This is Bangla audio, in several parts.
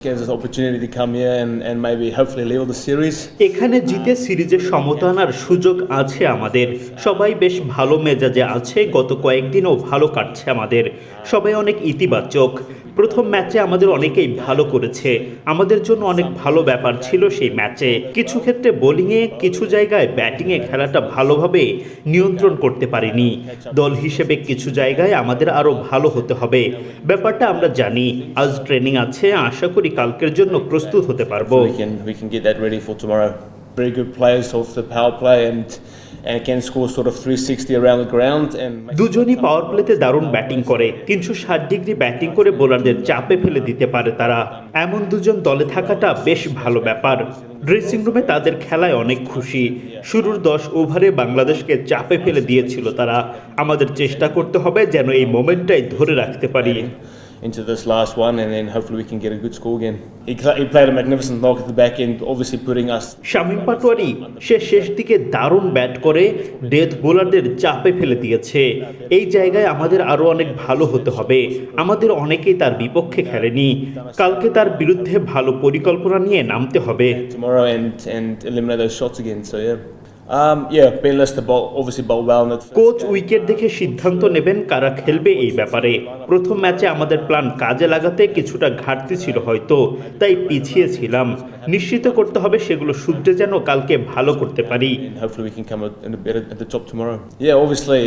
Gives us the opportunity to come here and maybe hopefully level the series. এখানে জিতে সিরিজে সমতা আনার সুযোগ আছে আমাদের। সবাই বেশ ভালো মেজাজে আছে, গত কয়েকদিনও ভালো কাটছে আমাদের। সবাই অনেক ইতিবাচক। প্রথম ম্যাচে আমাদের অনেকেই ভালো করেছে, আমাদের জন্য অনেক ভালো ব্যাপার ছিল সেই ম্যাচে। কিছু ক্ষেত্রে বোলিংয়ে, কিছু জায়গায় ব্যাটিংয়ে খেলাটা ভালোভাবে নিয়ন্ত্রণ করতে পারিনি। দল হিসেবে কিছু জায়গায় আমাদের আরও ভালো হতে হবে, ব্যাপারটা আমরা জানি। আজ ট্রেনিং আছে, আশা করি কালকের জন্য প্রস্তুত হতে পারবো। We can get that ready for tomorrow. Very good players off the power play and can score sort of 360 around the ground and দুজনই পাওয়ার প্লেতে দারুণ ব্যাটিং করে, 360 ডিগ্রি ব্যাটিং করে বোলারদের চাপে ফেলে দিতে পারে তারা। এমন দুজন দলে থাকাটা বেশ ভালো ব্যাপার। ড্রেসিং রুমে তাদের খেলায় অনেক খুশি। শুরুর 10 ওভারে বাংলাদেশকে চাপে ফেলে দিয়েছিল তারা। আমাদের চেষ্টা করতে হবে যেন এই মোমেন্টটাই ধরে রাখতে পারি। into this last one and then hopefully we can get a good score again. He played a magnificent knock at the back end, obviously putting us. Shamim Patwari সে শেষ দিকে দারুণ ব্যাট করে ডেথ বোলারদের চাপে ফেলে দিয়েছে। এই জায়গায় আমাদের আরো অনেক ভালো হতে হবে। আমাদের অনেকেই তার বিপক্ষে খেলেনি। কালকে তার বিরুদ্ধে ভালো পরিকল্পনা নিয়ে নামতে হবে। Tomorrow and eliminate those shots again. So yeah. Ben Lister obviously bowled well. Coach wicket দেখে সিদ্ধান্ত নেবেন কারা খেলবে এই ব্যাপারে। প্রথম ম্যাচে আমাদের প্ল্যান কাজে লাগাতে কিছুটা ঘাটতি ছিল হয়তো, তাই পিছিয়ে ছিলাম। নিশ্চিত করতে হবে সেগুলো শুধরে যেন কালকে ভালো করতে পারি। Hopefully we can come out in a better at the top tomorrow. Yeah, obviously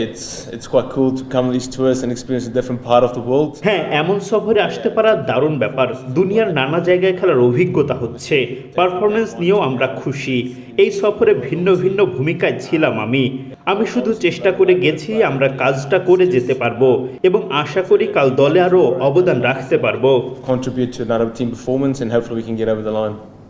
it's quite cool to come to these tours and experience a different part of the world. হ্যাঁ, এমন সফরে আসতে পারা দারুণ ব্যাপার। দুনিয়ার নানা জায়গায় খেলার অভিজ্ঞতা হচ্ছে। পারফরমেন্স নিয়েও আমরা খুশি। এই সফরে ভিন্ন ভিন্ন ভূমিকায় ছিলাম আমি শুধু চেষ্টা করে গেছি আমরা কাজটা করে যেতে পারবো এবং আশা করি কাল দলে আরো অবদান রাখতে পারবো। Contribute to another team performance and hopefully we can get over the line.